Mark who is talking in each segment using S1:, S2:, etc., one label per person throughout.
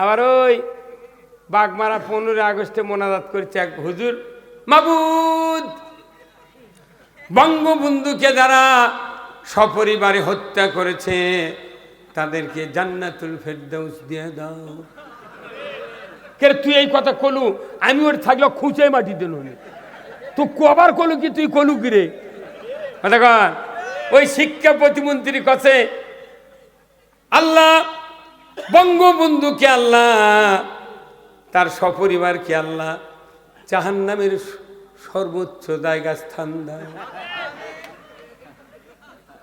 S1: আবার ওই বাগমারা 15 আগস্টে মোনাজাত করেছে এক হুজুর, মাবুদ বঙ্গবন্ধুকে যারা সপরিবারে হত্যা করেছে তাদেরকে জান্নাতুল ফেরদাউস দিয়ে দাও। কে তুই এই কথা কলু? আমি ওর থাকলে খুঁচে মাটি দিল তুই কবার কলু কি, তুই কলু কি রে? ওই শিক্ষা প্রতিমন্ত্রী কাছে আল্লাহ বঙ্গবন্ধুকে আল্লাহ তার সপরিবারকে আল্লাহ জাহান্নামের সর্বোচ্চ জায়গা স্থান দেয়।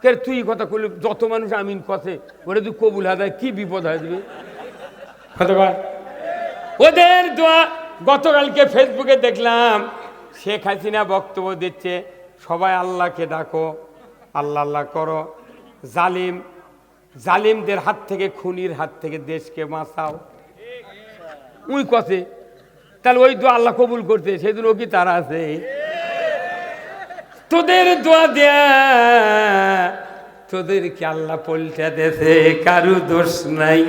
S1: কে তুই কথা কলু? যত মানুষ আমিন কথা ওরে তুই কবুল হাজায় কি বিপদ হয়ে যাবে? ওদের দোয়া গতকালকে ফেসবুকে দেখলাম শেখ হাসিনা বক্তব্য দিচ্ছে, সবাই আল্লাহকে ডাকো, আল্লাহ আল্লাহ করো, জালিমদের হাত থেকে, খুনির হাত থেকে দেশকে বাঁচাও। ওই কথা তাহলে ওই দোয়া আল্লাহ কবুল করতে সেদিন ও কি তারা আছে? তোদের দোয়া দেয়া তোদেরকে আল্লাহ পল্টা দেশে, কারু দোষ নাই।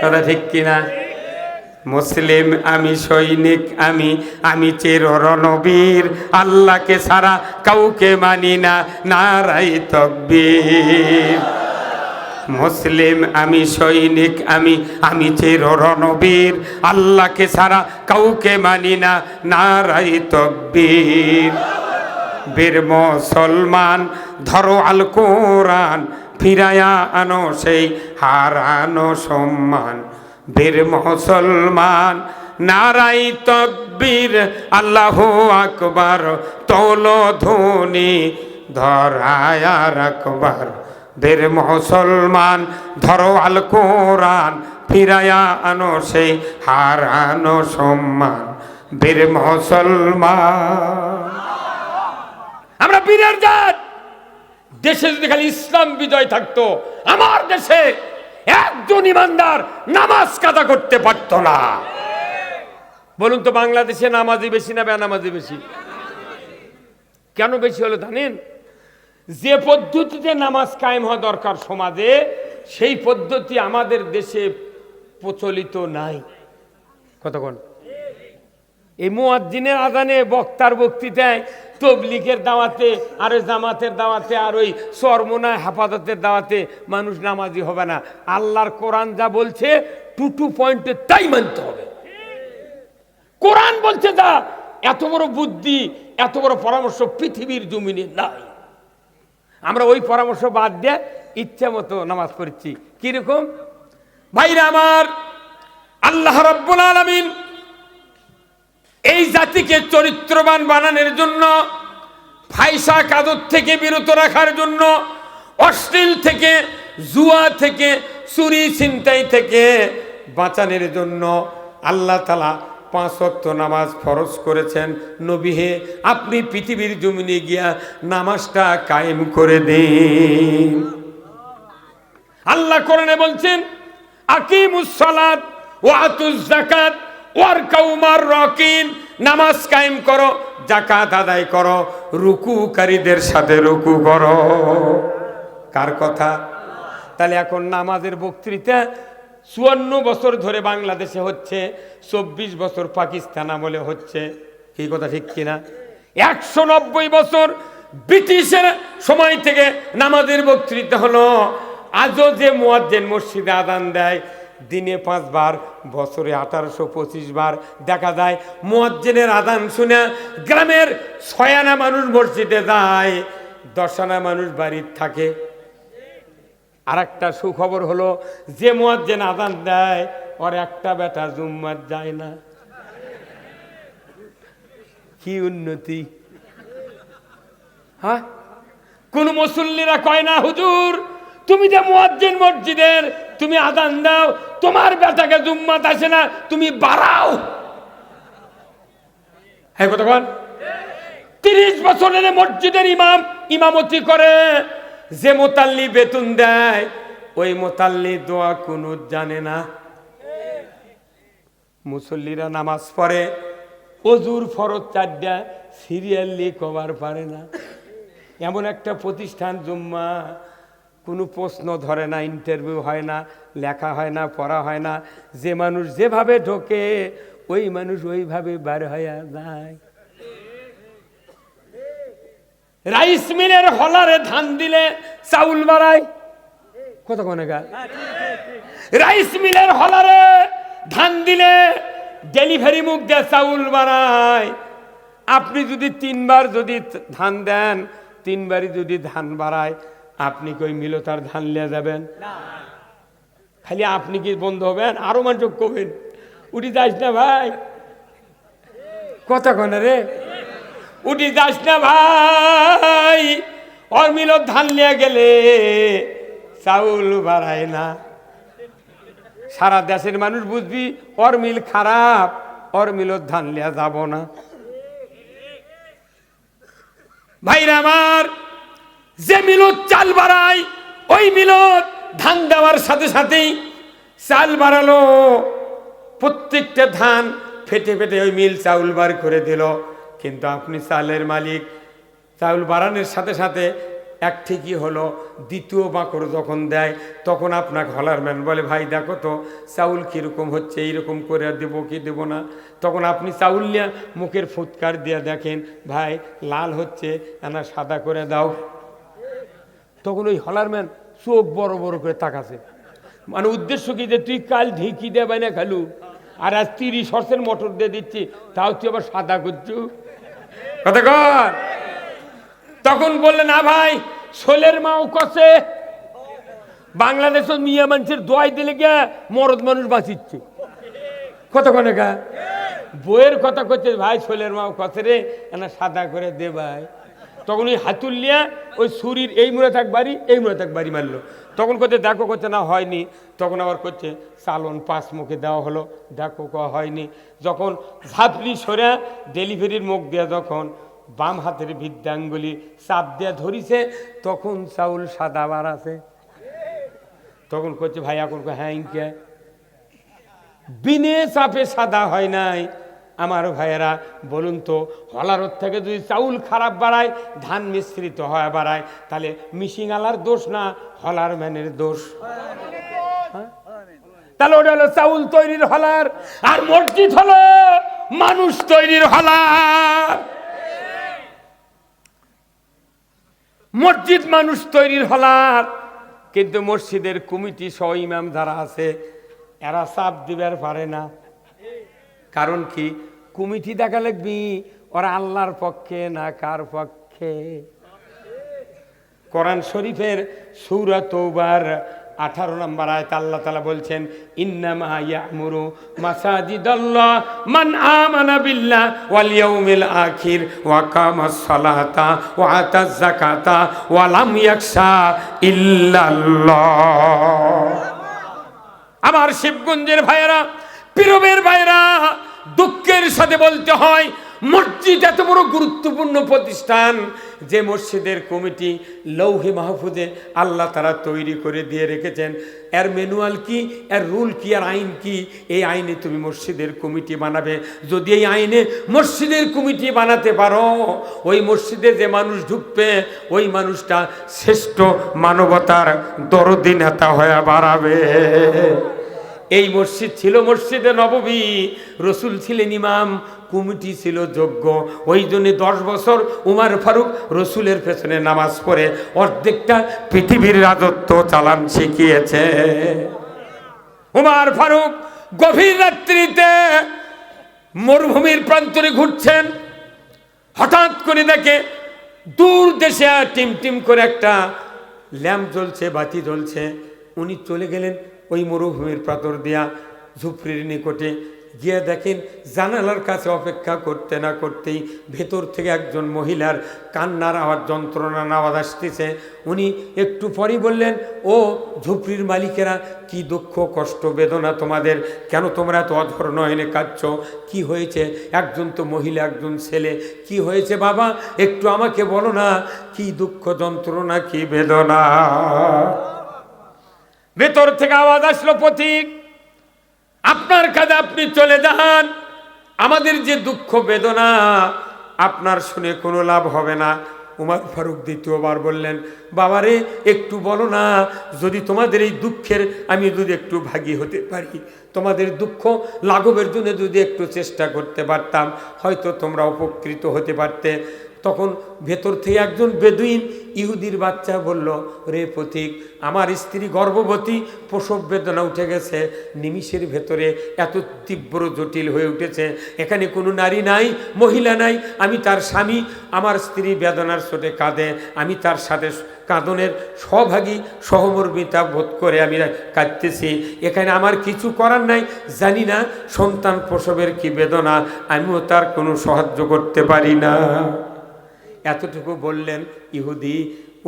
S1: কথা ঠিক কিনা? মুসলিম আমি, সৈনিক আমি, আমি চির রণবীর, আল্লাহকে ছাড়া কাউকে মানি না, নারাই তাকবীর। মুসলিম আমি, সৈনিক আমি, আমি চির রণবীর, আল্লাহকে ছাড়া কাউকে মানি না, নারাই তাকবীর। বীর মুসলমান ধরো আল কোরআন, ফিরায়া আনো সেই হারানো সম্মান। বীর মুসলমান নারাই তাকবীর, আল্লাহু আকবার, তোলো ধ্বনি ধরায়া রাখবার। বীর মুসলমান ধরো আল কোরআন, ফিরায়া আনো সেই হারানো সম্মান। বীর মুসলমান আমরা বীরের জাত। দেশে যদি খালি ইসলাম বিজয় থাকতো, আমার দেশে একজন ইমানদার নামাজ কাজা করতে পারত না। বলুন তো বাংলাদেশে নামাজি বেশি না বেনামাজি বেশি? কেন বেশি হলো জানেন? যে পদ্ধতিতে নামাজ কায়েম হওয়া দরকার সমাজে, সেই পদ্ধতি আমাদের দেশে প্রচলিত নাই। কতক্ষণ এই মুয়াজ্জিনের আজানে, বক্তার বক্তৃতায়, তবলিগের দাওয়াতে, আর ওই জামাতের দাওয়াতে, আর ওই চরমোনায় হেফাজতের দাওয়াতে মানুষ নামাজি হবে না। আল্লাহর কোরআন যা বলছে টু পয়েন্টে তাই মানতে হবে। কোরআন বলছে যা, এত বড় বুদ্ধি, এত বড় পরামর্শ পৃথিবীর জমিনে নাই। আমরা ওই পরামর্শ বাদ দিয়ে ইচ্ছা মতো নামাজ পড়ছি। কিরকম ভাইরা আমার, আল্লাহ রাব্বুল আলামিন এই জাতিকে চরিত্রবান বানানোর জন্য, ফাহিশা কাজত থেকে বিরত রাখার জন্য, অশ্লীল থেকে, জুয়া থেকে, চুরি ছিনতাই থেকে বাঁচানোর জন্য আল্লাহ তাআলা 5 ওয়াক্ত নামাজ ফরজ করেছেন। নবী হে, আপনি পৃথিবীর জমিনে গিয়া নামাজটা কায়েম করে দিন। আল্লাহ কোরআনে বলছেন, আকিমুস সালাত ওয়া আতুজ যাকাত ওয়ারকাউ মার রাকিন, নামাজ কায়েম করো, যাকাত আদায় করো, রুকুকারীদের সাথে রুকু করো। কার কথা? তাহলে এখন নামাজের বক্তৃতা 54 বছর ধরে বাংলাদেশে হচ্ছে, 24 বছর পাকিস্তান আমলে হচ্ছে। কি কথা ঠিক কিনা? 190 বছর ব্রিটিশের সময় থেকে নামাজের বক্তৃতা হলো। আজও যে মুয়াজ্জিন মসজিদে আযান দেয় দিনে 5 বার, বছরে 1825 বার দেখা যায় মুয়াজ্জিনের আযান শুনে গ্রামের 6 আনা মানুষ মসজিদে যায়, 10 আনা মানুষ বাড়িতে থাকে। আর একটা সুখবর হলো, যে মুয়াজ্জিন আযান দেয় ওর একটা বেটা জুম্মাত যায় না। কি উন্নতি! হ্যাঁ, কোন মুসল্লিরা কয় না, হুজুর তুমি যে মুয়াজ্জিন মসজিদের, তুমি আযান দাও, তোমার বেটাকে জুম্মাত আসে না, তুমি বাড়াও। হ্যাঁ কতক্ষণ? 30 বছরের মসজিদের ইমাম ইমামতি করে, যে মোতাল্লি বেতন দেয় ওই মোতাল্লি দোয়া কুনুত জানে না। মুসল্লিরা নামাজ পড়ে, অজুর ফরজ 4টা সিরিয়ালি কভার পারে না। এমন একটা প্রতিষ্ঠান জুম্মা কোনো প্রশ্ন ধরে না, ইন্টারভিউ হয় না, লেখা হয় না, পড়া হয় না, যে মানুষ যেভাবে ঢোকে ওই মানুষ ওইভাবে বার হয়ে যায়। রাইস মিলের হলারে ধান দিলে চাউল বাড়ায়, কতক্ষণ রাইস মিলের হলারে ধান দিলে ডেলিভারি মুখ দিয়ে চাউল বাড়ায়। আপনি যদি 3 বার যদি ধান দেন, 3 বারই যদি ধান বাড়ায়, আপনি কি ওই মিলো তার ধান লিয়ে যাবেন? খালি আপনি কি বন্ধ হবেন, আরো মানুষ কবেন উঠি যাস না ভাই, কতক্ষণ রে উঠি যাস না ভাই, ওর মিলো ধান লিয়ে গেলে চাউল বাড়ায় না। সারা দেশের মানুষ বুঝবি ওর মিল খারাপ, ওর মিলত ধান লিয়া যাব না। ভাইরা আমার, যে মিলত চাল বাড়ায় ওই মিলত ধান দেওয়ার সাথে সাথেই চাল বাড়ালো, প্রত্যেকটা ধান ফেটে ফেটে ওই মিল চাউল বার করে দিল। কিন্তু আপনি চালের মালিক, চাউল বাড়ানোর সাথে সাথে এক ঠিকই হলো, দ্বিতীয় বাঁকড় যখন দেয় তখন আপনাকে হলারম্যান বলে ভাই দেখো তো চাউল কীরকম হচ্ছে, এইরকম করে দেবো কি দেবো না। তখন আপনি চাউল নিয়ে মুখের ফুৎকার দিয়ে দেখেন ভাই লাল হচ্ছে, না সাদা করে দাও। তখন ওই হলারম্যান চোখ বড় বড় করে তাকাছে, মানে উদ্দেশ্য কি যে তুই কাল ঢেকি দেবে না খালু, আর আজ 30 সর্ষের মটর দিয়ে দিচ্ছি, তাও তুই আবার সাদা করছু কথা কর। তখন বললেন না ভাই শোলের মাও কষে, বাংলাদেশের মিয়া মানুষের দোয়াই দিলে গিয়া মরদ মানুষ বাঁচিচ্ছে, কতক্ষণে গা বইয়ের কথা করছে ভাই শোলের মাও কষে রে, না সাদা করে দে ভাই। তখন ওই হাতুল্লিয়া ওই ছুরির এই মুড়ে থাক বাড়ি, এই মুড়ে থাক বাড়ি মারলো। তখন করতে দেখো করছে না হয়নি, তখন আবার করছে চালন 5 মুখে দেওয়া হলো, দেখো হয়নি। যখন ঝাপড়ি সরে ডেলিভারির মুখ দেওয়া যখন বাম হাতের বৃদ্ধাঙ্গুলি চাপ দিয়ে ধরিছে, তখন চাউল সাদা বার আছে। তখন করছে ভাই এখন হ্যাঁ ইনকে বিনে চাপে সাদা হয় নাই। আমার ভাইয়েরা বলুন তো, হলারত থেকে যদি চাউল খারাপ বাড়ায়, ধান মিশ্রিত হয় বাড়ায়, তাহলে মিশিংওয়ালার দোষ না হলার ম্যানের দোষ? তাহলে ওটা হলো চাউল তৈরির হলার, আর মসজিদ হলো মানুষ তৈরির হলার। মসজিদ মানুষ তৈরির হলার, কিন্তু মসজিদের কমিটি সহ ইমাম যারা আছে এরা চাপ দিবার পারে না। কারণ কি, কমিটি দেখা লাগবি ওরা আল্লাহর পক্ষে না কার পক্ষে। কোরআন শরীফের সূরা তওবার 18 নম্বর আয়াত আল্লাহ তাআলা বলছেন ইন্নামা ইয়ামুরু মাসাজিদাল্লাহ মান আমানা বিল্লাহ ওয়াল ইয়াউমিল আখির ওয়া কামাস সালাতা ওয়া আতাজ যাকাতা ওয়া লাম ইয়াখশা ইল্লাল্লাহ। আমার শিবগঞ্জের ভাইয়েরা, পীরবের ভাইয়েরা, দুঃখের সাথে বলতে হয় মসজিদ এত বড় গুরুত্বপূর্ণ প্রতিষ্ঠান, যে মসজিদের কমিটি লৌহে মাহফুজে আল্লাহ তারা তৈরি করে দিয়ে রেখেছেন। এর ম্যানুয়াল কি, এর রুল কি, আর আইন কি, এই আইনে তুমি মসজিদের কমিটি বানাবে। যদি এই আইনে মসজিদের কমিটি বানাতে পারো, ওই মসজিদে যে মানুষ ঢুকবে ওই মানুষটা শ্রেষ্ঠ মানবতার দরদি নেতা হয়ে বাড়াবে। এই মসজিদ ছিল মসজিদে নববী, রসুল ছিলেন ইমাম, কমিটি ছিল যোগ্য। ওই জন্য 10 বছর উমর ফারুক রসুলের পেছনে নামাজ পড়ে অর্ধেকটা পৃথিবীর রাজত্ব চালান শিখিয়েছে। উমর ফারুক গভীর রাত্রিতে মরুভূমির প্রান্তরে ঘুরছেন, হঠাৎ করে দেখে দূর দেশে টিম টিম করে একটা ল্যাম্প জ্বলছে, বাতি জ্বলছে। উনি চলে গেলেন ওই মরুভূমির প্রান্তর দিয়া ঝুপড়ির নিকটে গিয়ে দেখেন জানালার কাছে অপেক্ষা করতে না করতেই ভেতর থেকে একজন মহিলার কান্নার আওয়াজ, যন্ত্রণার আওয়াজ আসতেছে। উনি একটু পরেই বললেন, ও ঝুপড়ির মালিকেরা, কি দুঃখ কষ্ট বেদনা তোমাদের, কেন তোমরা এত অধর নয়নে কাঁদছ, কি হয়েছে? একজন তো মহিলা, একজন ছেলে, কি হয়েছে বাবা একটু আমাকে বলো না, কি দুঃখ যন্ত্রণা কি বেদনা? ভেতর থেকে আওয়াজ আসলো, পথিক আপনার কাজে আপনি চলে যান, আমাদের যে দুঃখ বেদনা আপনার শুনে কোনো লাভ হবে না। উমর ফারুক দ্বিতীয়বার বললেন, বাবারে একটু বলো না, যদি তোমাদের এই দুঃখের আমি যদি একটু ভাগী হতে পারি, তোমাদের দুঃখ লাঘবের জন্য যদি একটু চেষ্টা করতে পারতাম, হয়তো তোমরা উপকৃত হতে পারতে। তখন ভেতর থেকে একজন বেদুইন ইহুদির বাচ্চা বলল, রে পথিক, আমার স্ত্রী গর্ভবতী, প্রসব বেদনা উঠে গেছে, নিমিষের ভেতরে এত তীব্র জটিল হয়ে উঠেছে, এখানে কোনো নারী নাই, মহিলা নাই, আমি তার স্বামী, আমার স্ত্রী বেদনার চোটে কাঁদে, আমি তার সাথে কাঁদনের সহভাগী সহমর্মিতা বোধ করে আমি কাঁদতেছি, এখানে আমার কিছু করার নাই, জানি না সন্তান প্রসবের কি বেদনা, আমিও তার কোনো সাহায্য করতে পারি না। এতটুকু বললেন ইহুদি।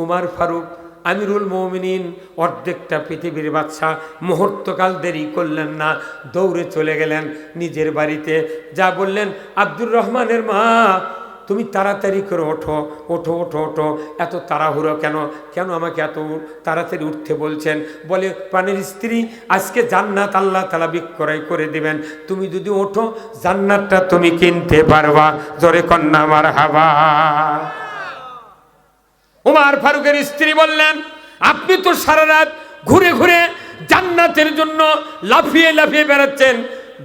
S1: উমর ফারুক আমিরুল মুমিনিন, অর্ধেকটা পৃথিবীর বাদশা, মুহূর্তকাল দেরি করলেন না, দৌড়ে চলে গেলেন নিজের বাড়িতে। যা বললেন, আব্দুর রহমানের মা, তুমি তাড়াতাড়ি করে ওঠো, ওঠো ওঠো ওঠো, এত তাড়াহুড়ো কেন, কেন আমাকে এত তাড়াতাড়ি উঠতে বলছেন? বলে, প্রাণের স্ত্রী, আজকে জান্নাত আল্লাহ তাআলা বিক্রয় করে দিবেন, তুমি যদি ওঠো জান্নাতটা তুমি কিনতে পারবা। জোরে কন্যা মারহাবা। উমর ফারুকের স্ত্রী বললেন, আপনি তো সারা রাত ঘুরে ঘুরে জান্নাতের জন্য লাফিয়ে লাফিয়ে বেড়াচ্ছেন,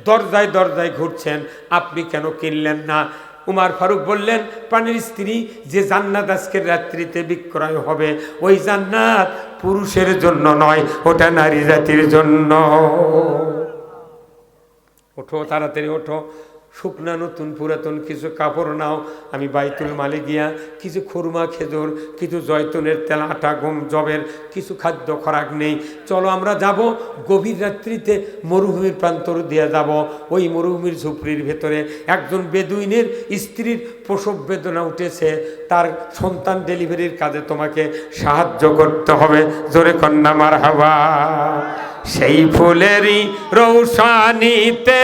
S1: দরজায় দরজায় ঘুরছেন, আপনি কেন কিনলেন না? উমর ফারুক বললেন, প্রাণের স্ত্রী, যে জান্নাত আজকের রাত্রিতে বিক্রয় হবে, ওই জান্নাত পুরুষের জন্য নয়, ওটা নারী জাতির জন্য। ওঠো, তাড়াতাড়ি ওঠো, শুকনা নতুন পুরাতন কিছু কাপড় নাও, আমি বাইতুল মালে গিয়া কিছু খুরমা খেজুর, কিছু জয়তুনের তেল, আটা, গম, জবের কিছু খাদ্য খোরাক নেই, চলো আমরা যাব গভীর রাত্রিতে মরুভূমির প্রান্তর দিয়ে যাব। ওই মরুভূমির ঝুপড়ির ভেতরে একজন বেদুইনের স্ত্রীর প্রসব বেদনা উঠেছে, তার সন্তান ডেলিভারির কাজে তোমাকে সাহায্য করতে হবে। জোরে কন্যা মারহাবা। সেই ফুলেরই রৌশানীতে